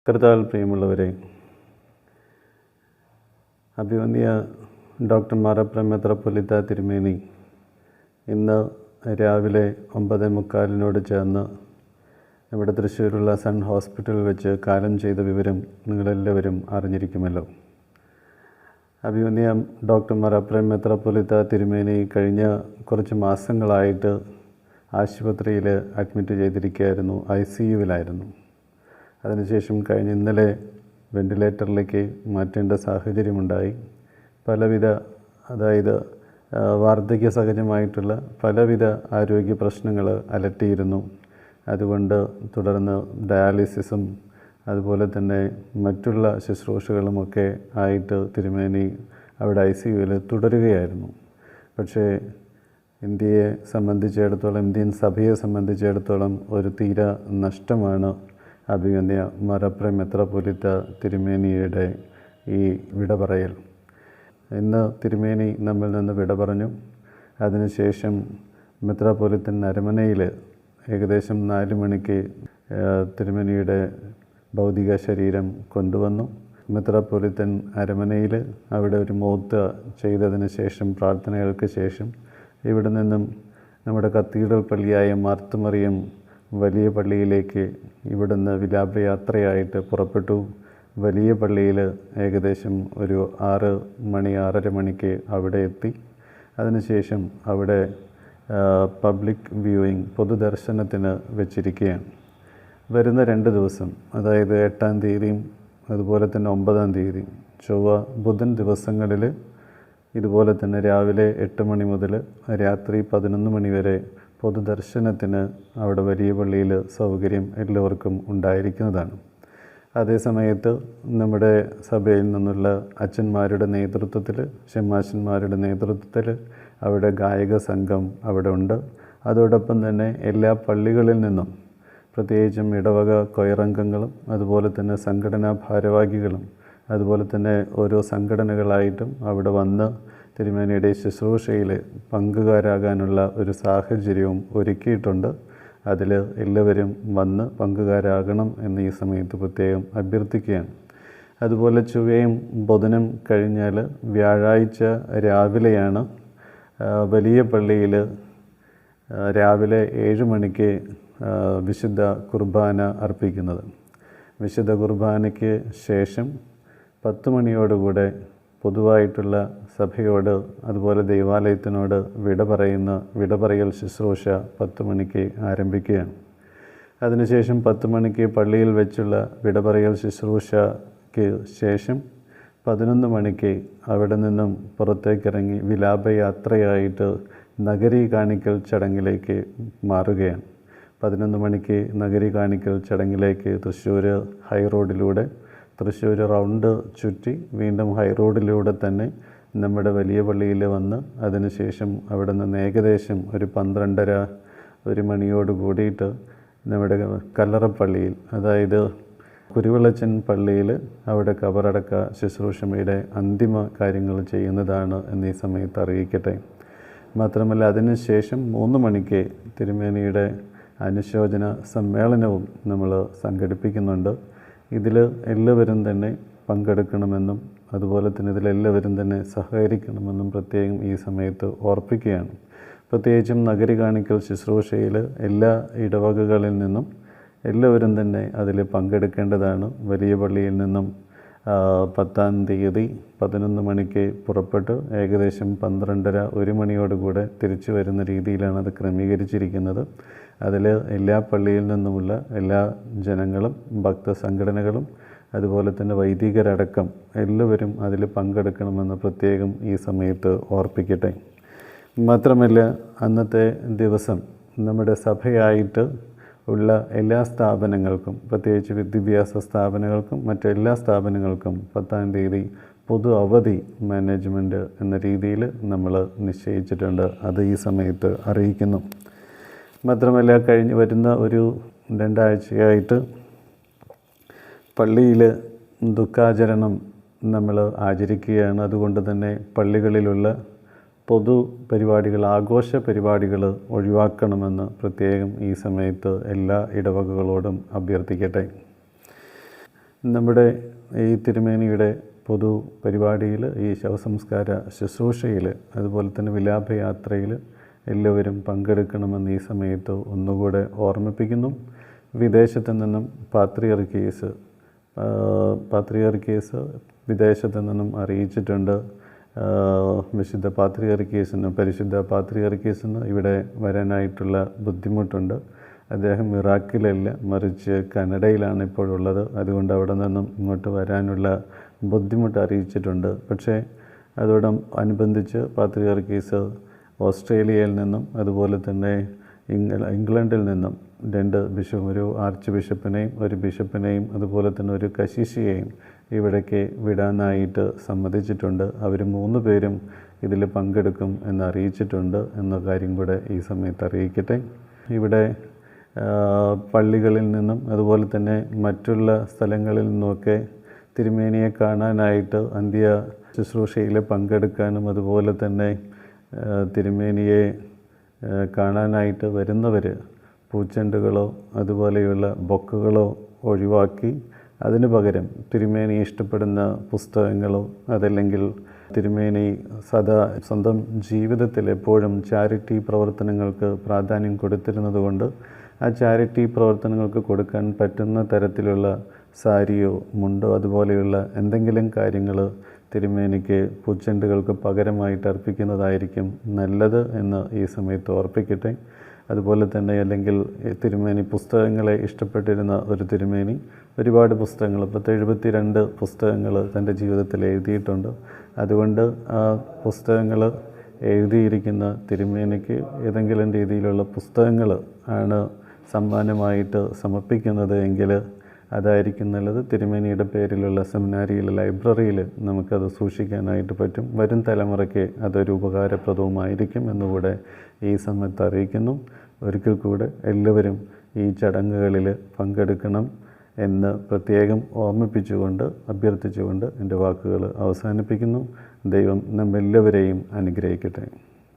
കർത്താവിൽ പ്രിയമുള്ളവരെ, അഭിവന്യ ഡോക്ടർ മാറപ്രം മെത്രാപ്പൊലീത്ത തിരുമേനി ഇന്ന് രാവിലെ 9:45 ചേർന്ന് നമ്മുടെ തൃശ്ശൂരുള്ള സൺ ഹോസ്പിറ്റലിൽ വെച്ച് കാലം ചെയ്ത വിവരം നിങ്ങളെല്ലാവരും അറിഞ്ഞിരിക്കുമല്ലോ. അഭിവന്യ ഡോക്ടർ മാറപ്രം മെത്രാപ്പൊലീത്ത തിരുമേനി കഴിഞ്ഞ കുറച്ച് മാസങ്ങളായിട്ട് ആശുപത്രിയിൽ അഡ്മിറ്റ് ചെയ്തിരിക്കുകയായിരുന്നു, ICUവിലായിരുന്നു. അതിനുശേഷം കഴിഞ്ഞ ഇന്നലെ വെൻറ്റിലേറ്ററിലേക്ക് മാറ്റേണ്ട സാഹചര്യമുണ്ടായി. പലവിധ വാർദ്ധക്യ സഹജമായിട്ടുള്ള പലവിധ ആരോഗ്യ പ്രശ്നങ്ങൾ അലട്ടിയിരുന്നു. അതുകൊണ്ട് തുടർന്ന് ഡയാലിസിസും അതുപോലെ തന്നെ മറ്റുള്ള ശുശ്രൂഷകളുമൊക്കെ ആയിട്ട് തിരുമേനി അവിടെ ICUവിൽ തുടരുകയായിരുന്നു. പക്ഷേ ഇന്ത്യയെ സംബന്ധിച്ചിടത്തോളം, ഇന്ത്യൻ സഭയെ സംബന്ധിച്ചിടത്തോളം ഒരു തീര നഷ്ടമാണ് അഭിവന്യ മാറപ്രം മെത്രാപ്പൊലീത്ത തിരുമേനിയുടെ ഈ വിട പറയൽ. ഇന്ന് തിരുമേനി നമ്മിൽ നിന്ന് വിട പറഞ്ഞു. അതിനുശേഷം മെത്രാപ്പൊലീത്തൻ അരമനയിൽ ഏകദേശം 4 മണിക്ക് തിരുമേനിയുടെ ഭൗതിക ശരീരം കൊണ്ടുവന്നു. മെത്രാപ്പൊലീത്തൻ അരമനയിൽ അവിടെ ഒരു മൗത്ത് ചെയ്തതിന് ശേഷം, പ്രാർത്ഥനകൾക്ക് ശേഷം ഇവിടെ നിന്നും നമ്മുടെ കത്തീഡ്രൽ പള്ളിയായ മാർത്തുമറിയം വലിയ പള്ളിയിലേക്ക് ഇവിടുന്ന് വിലാപയാത്രയായിട്ട് പുറപ്പെട്ടു. വലിയ പള്ളിയിൽ ഏകദേശം ഒരു 6-6:30 മണിക്ക് അവിടെ എത്തി. അതിനുശേഷം അവിടെ പബ്ലിക് വ്യൂയിങ്, പൊതുദർശനത്തിന് വെച്ചിരിക്കുകയാണ്. വരുന്ന 2 ദിവസം, അതായത് 8-ാം തീയതിയും അതുപോലെ തന്നെ 9-ാം തീയതിയും, ചൊവ്വ ബുധൻ ദിവസങ്ങളിൽ ഇതുപോലെ തന്നെ രാവിലെ 8 മണി മുതൽ രാത്രി 11 മണി വരെ പൊതുദർശനത്തിന് അവിടെ വലിയ പള്ളിയിൽ സൗകര്യം എല്ലാവർക്കും ഉണ്ടായിരിക്കുന്നതാണ്. അതേസമയത്ത് നമ്മുടെ സഭയിൽ നിന്നുള്ള അച്ഛന്മാരുടെ നേതൃത്വത്തിൽ, ഷെമാശന്മാരുടെ നേതൃത്വത്തിൽ അവിടെ ഗായക സംഘം അവിടെ ഉണ്ട്. അതോടൊപ്പം തന്നെ എല്ലാ പള്ളികളിൽ നിന്നും, പ്രത്യേകിച്ചും ഇടവക കൊയറംഗങ്ങളും അതുപോലെ തന്നെ സംഘടനാ ഭാരവാഹികളും അതുപോലെ തന്നെ ഓരോ സംഘടനകളായിട്ടും അവിടെ വന്ന് തിരുമേനിയുടെ ശുശ്രൂഷയിൽ പങ്കുകാരാകാനുള്ള ഒരു സാഹചര്യവും ഒരുക്കിയിട്ടുണ്ട്. അതിൽ എല്ലാവരും വന്ന് പങ്കുകാരാകണം എന്ന് ഈ സമയത്ത് പ്രത്യേകം അഭ്യർത്ഥിക്കുകയാണ്. അതുപോലെ ചൊവ്വയും ബുധനും കഴിഞ്ഞാൽ വ്യാഴാഴ്ച രാവിലെയാണ് വലിയ പള്ളിയിൽ രാവിലെ 7 മണിക്ക് വിശുദ്ധ കുർബാന അർപ്പിക്കുന്നത്. വിശുദ്ധ കുർബാനയ്ക്ക് ശേഷം 10 മണിയോടുകൂടെ പൊതുവായിട്ടുള്ള സഭയോട് അതുപോലെ ദൈവാലയത്തിനോട് വിട പറയൽ ശുശ്രൂഷ 10 മണിക്ക് ആരംഭിക്കുകയാണ്. അതിനുശേഷം 10 മണിക്ക് പള്ളിയിൽ വെച്ചുള്ള വിട പറയൽ ശുശ്രൂഷയ്ക്ക് ശേഷം 11 മണിക്ക് അവിടെ നിന്നും പുറത്തേക്കിറങ്ങി വിലാപയാത്രയായിട്ട് നഗരി കാണിക്കൽ ചടങ്ങിലേക്ക് മാറുകയാണ്. 11 മണിക്ക് നഗരി കാണിക്കൽ ചടങ്ങിലേക്ക് തൃശ്ശൂർ ഹൈറോഡിലൂടെ, തൃശ്ശൂർ റൗണ്ട് ചുറ്റി വീണ്ടും ഹൈറോഡിലൂടെ തന്നെ നമ്മുടെ വലിയ പള്ളിയിൽ വന്ന് അതിനുശേഷം അവിടെ നിന്ന് ഏകദേശം ഒരു 12:30-1 മണിയോട് കൂടിയിട്ട് നമ്മുടെ കല്ലറപ്പള്ളിയിൽ, അതായത് കുരുവിളച്ചൻ പള്ളിയിൽ അവിടെ കബറടക്ക ശുശ്രൂഷയുടെ അന്തിമ കാര്യങ്ങൾ ചെയ്യുന്നതാണ് എന്ന് ഈ സമയത്ത് അറിയിക്കട്ടെ. മാത്രമല്ല അതിനുശേഷം 3 മണിക്ക് തിരുമേനിയുടെ അനുശോചന സമ്മേളനവും നമ്മൾ സംഘടിപ്പിക്കുന്നുണ്ട്. ഇതിൽ എല്ലാവരും തന്നെ പങ്കെടുക്കണമെന്നും അതുപോലെ തന്നെ ഇതിലെല്ലാവരും തന്നെ സഹകരിക്കണമെന്നും പ്രത്യേകം ഈ സമയത്ത് ഓർപ്പിക്കുകയാണ്. പ്രത്യേകിച്ചും നഗരി കാണിക്കൽ ശുശ്രൂഷയിൽ എല്ലാ ഇടവകകളിൽ നിന്നും എല്ലാവരും തന്നെ അതിൽ പങ്കെടുക്കേണ്ടതാണ്. വലിയ പള്ളിയിൽ നിന്നും 10-ാം തീയതി 11 മണിക്ക് പുറപ്പെട്ട് ഏകദേശം 12:30-1 മണിയോടുകൂടെ തിരിച്ചു വരുന്ന രീതിയിലാണ് അത് ക്രമീകരിച്ചിരിക്കുന്നത്. അതിൽ എല്ലാ പള്ളിയിൽ നിന്നുമുള്ള എല്ലാ ജനങ്ങളും, ഭക്തസംഘടനകളും അതുപോലെ തന്നെ വൈദികരടക്കം എല്ലാവരും അതിൽ പങ്കെടുക്കണമെന്ന് പ്രത്യേകം ഈ സമയത്ത് ഓർപ്പിക്കട്ടെ. മാത്രമല്ല അന്നത്തെ ദിവസം നമ്മുടെ സഭയായിട്ട് ഉള്ള എല്ലാ സ്ഥാപനങ്ങൾക്കും, പ്രത്യേകിച്ച് വിദ്യാഭ്യാസ സ്ഥാപനങ്ങൾക്കും മറ്റെല്ലാ സ്ഥാപനങ്ങൾക്കും 10-ാം തീയതി പൊതു അവധി മാനേജ്മെൻറ്റ് എന്ന രീതിയിൽ നമ്മൾ നിശ്ചയിച്ചിട്ടുണ്ട്. അത് ഈ സമയത്ത് അറിയിക്കുന്നു. മാത്രമല്ല കഴിഞ്ഞ് വരുന്ന ഒരു 2 ആഴ്ചയായിട്ട് പള്ളിയിൽ ദുഃഖാചരണം നമ്മൾ ആചരിക്കുകയാണ്. അതുകൊണ്ട് തന്നെ പള്ളികളിലുള്ള പൊതു പരിപാടികൾ, ആഘോഷ പരിപാടികൾ ഒഴിവാക്കണമെന്ന് പ്രത്യേകം ഈ സമയത്ത് എല്ലാ ഇടവകകളോടും അഭ്യർത്ഥിക്കട്ടെ. നമ്മുടെ ഈ തിരുമേനിയുടെ പൊതു പരിപാടിയിൽ, ഈ ശവസംസ്കാര ശുശ്രൂഷയിൽ, അതുപോലെ തന്നെ വിലാപയാത്രയിൽ എല്ലാവരും പങ്കെടുക്കണമെന്ന് ഈ സമയത്ത് ഒന്നുകൂടെ ഓർമ്മിപ്പിക്കുന്നു. വിദേശത്തു നിന്നും പാത്രിയർക്കീസ് വിദേശത്തു നിന്നും അറിയിച്ചിട്ടുണ്ട്. വിശുദ്ധ പരിശുദ്ധ പാത്രിയർക്കീസിന് ഇവിടെ വരാനായിട്ടുള്ള ബുദ്ധിമുട്ടുണ്ട്. അദ്ദേഹം ഇറാഖിലല്ല, മറിച്ച് കാനഡയിലാണ് ഇപ്പോഴുള്ളത്. അതുകൊണ്ട് അവിടെ നിന്നും ഇങ്ങോട്ട് വരാനുള്ള ബുദ്ധിമുട്ട് അറിയിച്ചിട്ടുണ്ട്. പക്ഷേ അതോടനുബന്ധിച്ച് പാത്രിയർക്കീസ് ഓസ്ട്രേലിയയിൽ നിന്നും അതുപോലെ തന്നെ ഇംഗ്ലണ്ടിൽ നിന്നും ഒരു ആർച്ച് ബിഷപ്പിനെയും ഒരു ബിഷപ്പിനെയും അതുപോലെ തന്നെ ഒരു കശീശിയെയും ഇവിടേക്ക് വിടാനായിട്ട് സമ്മതിച്ചിട്ടുണ്ട്. അവർ 3 പേരും ഇതിൽ പങ്കെടുക്കും എന്ന് അറിയിച്ചിട്ടുണ്ട് എന്ന കാര്യം കൂടെ ഈ സമയത്ത് അറിയിക്കട്ടെ. ഇവിടെ പള്ളികളിൽ നിന്നും അതുപോലെ തന്നെ മറ്റുള്ള സ്ഥലങ്ങളിൽ നിന്നുമൊക്കെ തിരുമേനിയെ കാണാനായിട്ട് അന്ത്യ ശുശ്രൂഷയിൽ പങ്കെടുക്കാനും അതുപോലെ തന്നെ തിരുമേനിയെ കാണാനായിട്ട് വരുന്നവർ പൂച്ചെണ്ടുകളോ അതുപോലെയുള്ള ബൊക്കകളോ ഒഴിവാക്കി അതിനു പകരം തിരുമേനി ഇഷ്ടപ്പെടുന്ന പുസ്തകങ്ങളോ അതല്ലെങ്കിൽ തിരുമേനി സ്വന്തം ജീവിതത്തിൽ എപ്പോഴും ചാരിറ്റി പ്രവർത്തനങ്ങൾക്ക് പ്രാധാന്യം കൊടുത്തിരുന്നതുകൊണ്ട് ആ ചാരിറ്റി പ്രവർത്തനങ്ങൾക്ക് കൊടുക്കാൻ പറ്റുന്ന തരത്തിലുള്ള സാരിയോ മുണ്ടോ അതുപോലെയുള്ള എന്തെങ്കിലും കാര്യങ്ങൾ തിരുമേനിക്ക് പൂച്ചെണ്ടുകൾക്ക് പകരമായിട്ട് അർപ്പിക്കുന്നതായിരിക്കും നല്ലത് എന്ന് ഈ സമയത്ത് ഓർപ്പിക്കട്ടെ. അതുപോലെ തന്നെ അല്ലെങ്കിൽ തിരുമേനി പുസ്തകങ്ങളെ ഇഷ്ടപ്പെട്ടിരുന്ന ഒരു തിരുമേനി ഒരുപാട് പുസ്തകങ്ങൾ 72 പുസ്തകങ്ങൾ തൻ്റെ ജീവിതത്തിൽ എഴുതിയിട്ടുണ്ട്. അതുകൊണ്ട് ആ പുസ്തകങ്ങൾ എഴുതിയിരിക്കുന്ന തിരുമേനിക്ക് ഏതെങ്കിലും രീതിയിലുള്ള പുസ്തകങ്ങൾ ആണ് സമ്മാനമായിട്ട് സമർപ്പിക്കുന്നത് എങ്കിൽ അതായിരിക്കും നല്ലത്. തിരുമേനിയുടെ പേരിലുള്ള സെമിനാരിയിൽ, ലൈബ്രറിയിൽ നമുക്കത് സൂക്ഷിക്കാനായിട്ട് പറ്റും. വരും തലമുറയ്ക്ക് അതൊരു ഉപകാരപ്രദവുമായിരിക്കും എന്നുകൂടെ ഈ സമയത്ത് അറിയിക്കുന്നു. ഒരിക്കൽ കൂടെ എല്ലാവരും ഈ ചടങ്ങുകളിൽ പങ്കെടുക്കണം എന്ന് പ്രത്യേകം അഭ്യർത്ഥിച്ചുകൊണ്ട് എൻ്റെ വാക്കുകൾ അവസാനിപ്പിക്കുന്നു. ദൈവം നമ്മെല്ലാവരെയും അനുഗ്രഹിക്കട്ടെ.